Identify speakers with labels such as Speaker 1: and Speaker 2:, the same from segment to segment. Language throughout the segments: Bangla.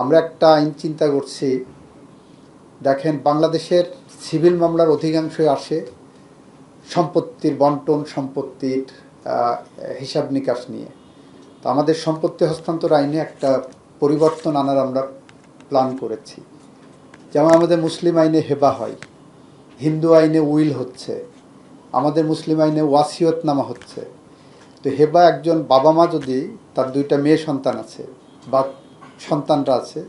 Speaker 1: আমরা একটা আইন চিন্তা করছি। দেখেন, বাংলাদেশের সিভিল মামলার অধিকাংশই আসে সম্পত্তির বন্টন, সম্পত্তির হিসাব নিকাশ নিয়ে। তো আমাদের সম্পত্তি হস্তান্তর আইনে একটা পরিবর্তন আনার আমরা প্ল্যান করেছি। যেমন আমাদের মুসলিম আইনে হেবা হয়, হিন্দু আইনে উইল হচ্ছে, আমাদের মুসলিম আইনে ওয়াসিয়তনামা হচ্ছে। তো হেবা একজন বাবা মা যদি তার দুইটা মেয়ে সন্তান আছে বা সন্তানরা আছে,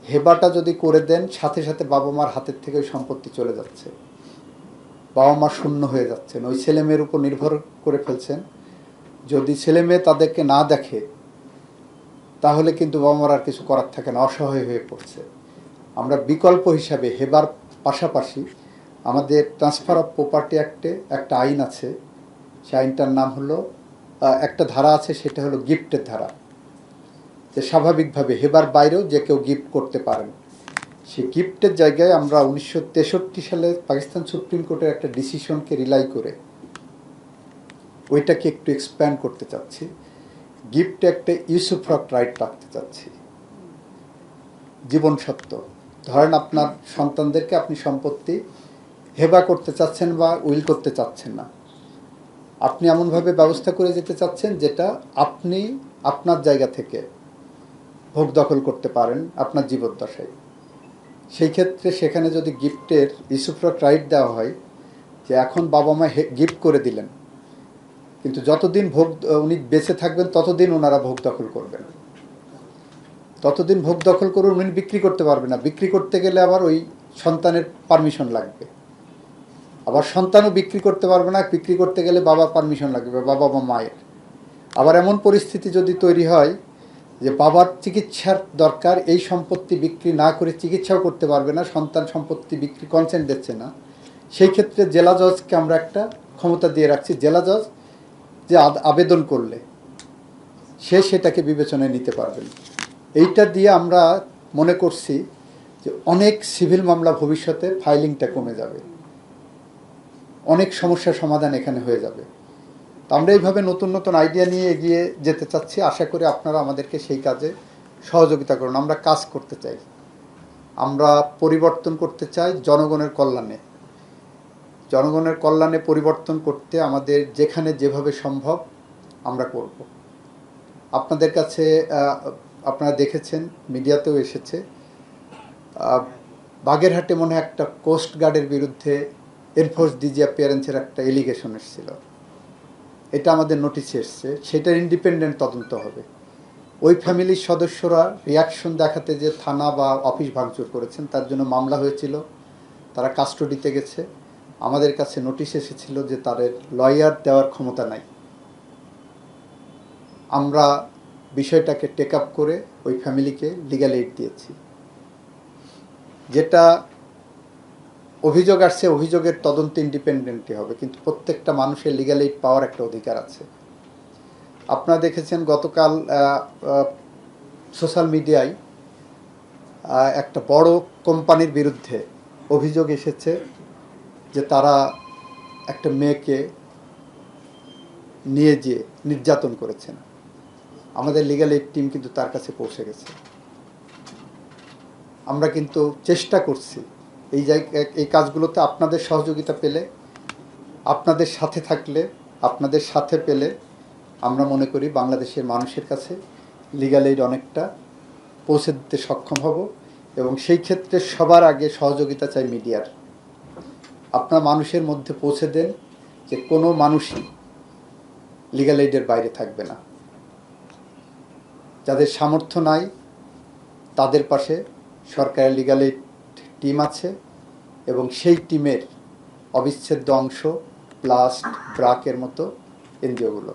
Speaker 1: হেবাটা যদি করে দেন, সাথে সাথে বাবা মার হাতের থেকে ওই সম্পত্তি চলে যাচ্ছে, বাবা মা শূন্য হয়ে যাচ্ছেন, ওই ছেলে মেয়ের উপর নির্ভর করে ফেলছেন। যদি ছেলে মেয়ে তাদেরকে না দেখে তাহলে কিন্তু বাবা মার আর কিছু করার থাকে না, অসহায় হয়ে পড়ছে। আমরা বিকল্প হিসাবে হেবার পাশাপাশি আমাদের ট্রান্সফার অফ প্রপার্টি অ্যাক্টে একটা আইন আছে, সেই আইনটার নাম হলো, একটা ধারা আছে, সেটা হলো গিফটের ধারা। যে স্বাভাবিকভাবে হেবার বাইরেও যে কেউ গিফট করতে পারেন, সেই গিফটের জায়গায় আমরা 1963 সালে পাকিস্তান সুপ্রিম কোর্টের একটা ডিসিশনকে রিলাই করে ওইটাকে একটু এক্সপ্যান্ড করতে চাচ্ছি। গিফটে একটা ইউসুফরক রাইট রাখতে চাচ্ছি, জীবন সত্য। ধরেন আপনার সন্তানদেরকে আপনি সম্পত্তি হেবা করতে চাচ্ছেন বা উইল করতে চাচ্ছেন না, আপনি এমনভাবে ব্যবস্থা করে যেতে চাচ্ছেন যেটা আপনি আপনার জায়গা থেকে ভোগ দখল করতে পারেন আপনার জীবদ্দশায়। সেই ক্ষেত্রে সেখানে যদি গিফটের ইউসুফরক রাইট দেওয়া হয় যে এখন বাবা মা গিফট করে দিলেন, কিন্তু যতদিন উনি বেঁচে থাকবেন ততদিন ওনারা ভোগ দখল করবেন, ততদিন ভোগ দখল করুন, উনি বিক্রি করতে পারবে না। বিক্রি করতে গেলে আবার ওই সন্তানের পারমিশন লাগবে, আবার সন্তানও বিক্রি করতে পারবে না, বিক্রি করতে গেলে বাবার পারমিশন লাগবে, বাবা বা মায়ের। আবার এমন পরিস্থিতি যদি তৈরি হয় যে বাবার চিকিৎসার দরকার, এই সম্পত্তি বিক্রি না করে চিকিৎসাও করতে পারবে না, সন্তান সম্পত্তি বিক্রি কনসেন্ট দিচ্ছে না, সেই ক্ষেত্রে জেলা জজকে আমরা একটা ক্ষমতা দিয়ে রাখছি। জেলা জজ যে আবেদন করলে সে সেটাকে বিবেচনায় নিতে পারবেন। এইটা দিয়ে আমরা মনে করছি যে অনেক সিভিল মামলা ভবিষ্যতে ফাইলিংটা কমে যাবে, অনেক সমস্যার সমাধান এখানে হয়ে যাবে। তো আমরা এইভাবে নতুন নতুন আইডিয়া নিয়ে এগিয়ে যেতে চাচ্ছি। আশা করি আপনারা আমাদেরকে সেই কাজে সহযোগিতা করুন। আমরা কাজ করতে চাই, আমরা পরিবর্তন করতে চাই জনগণের কল্যাণে। জনগণের কল্যাণে পরিবর্তন করতে আমাদের যেখানে যেভাবে সম্ভব আমরা করব। আপনাদের কাছে আপনারা দেখেছেন, মিডিয়াতেও এসেছে, বাগেরহাটে মনে হয় একটা কোস্ট গার্ডের বিরুদ্ধে এয়ারফোর্স ডিজি অ্যাপিয়ারেন্সের একটা এলিগেশন এসেছিল, এটা আমাদের নোটিশে এসছে, সেটার ইন্ডিপেন্ডেন্ট তদন্ত হবে। ওই ফ্যামিলির সদস্যরা রিয়াকশন দেখাতে যে থানা বা অফিস ভাঙচুর করেছেন, তার জন্য মামলা হয়েছিল, তারা কাস্টডিতে গেছে। আমাদের কাছে নোটিশ এসেছিল যে তাদের লয়ার দেওয়ার ক্ষমতা নাই। আমরা বিষয়টাকে টেক আপ করে ওই ফ্যামিলিকে লিগ্যাল এইড দিয়েছি। যেটা অভিযোগ আসছে, অভিযোগের তদন্ত ইন্ডিপেন্ডেন্টই হবে, কিন্তু প্রত্যেকটা মানুষের লিগ্যাল এইড পাওয়ার একটা অধিকার আছে। আপনারা দেখেছেন গতকাল সোশ্যাল মিডিয়ায় একটা বড় কোম্পানির বিরুদ্ধে অভিযোগ এসেছে যে তারা একটা মেয়েকে নিয়ে যেয়ে নির্যাতন করেছেন। আমাদের লিগ্যাল এইড টিম কিন্তু তার কাছে পৌঁছে গেছে। আমরা কিন্তু চেষ্টা করছি এই কাজগুলোতে আপনাদের সহযোগিতা পেলে, আপনাদের সাথে থাকলে, আপনাদের সাথে পেলে আমরা মনে করি বাংলাদেশের মানুষের কাছে লিগ্যাল এইড অনেকটা পৌঁছে দিতে সক্ষম হব। এবং সেই ক্ষেত্রে সবার আগে সহযোগিতা চাই মিডিয়ার। আপনারা মানুষের মধ্যে পৌঁছে দেন যে কোনো মানুষই লিগ্যাল এইডের বাইরে থাকবে না। যাদের সামর্থ্য নাই তাদের পাশে সরকারের লিগ্যাল এইড টিম আছে, এবং সেই টিমের অবিচ্ছেদ্য অংশ প্লাস্ট, ব্রাকের মতো এনজিওগুলো।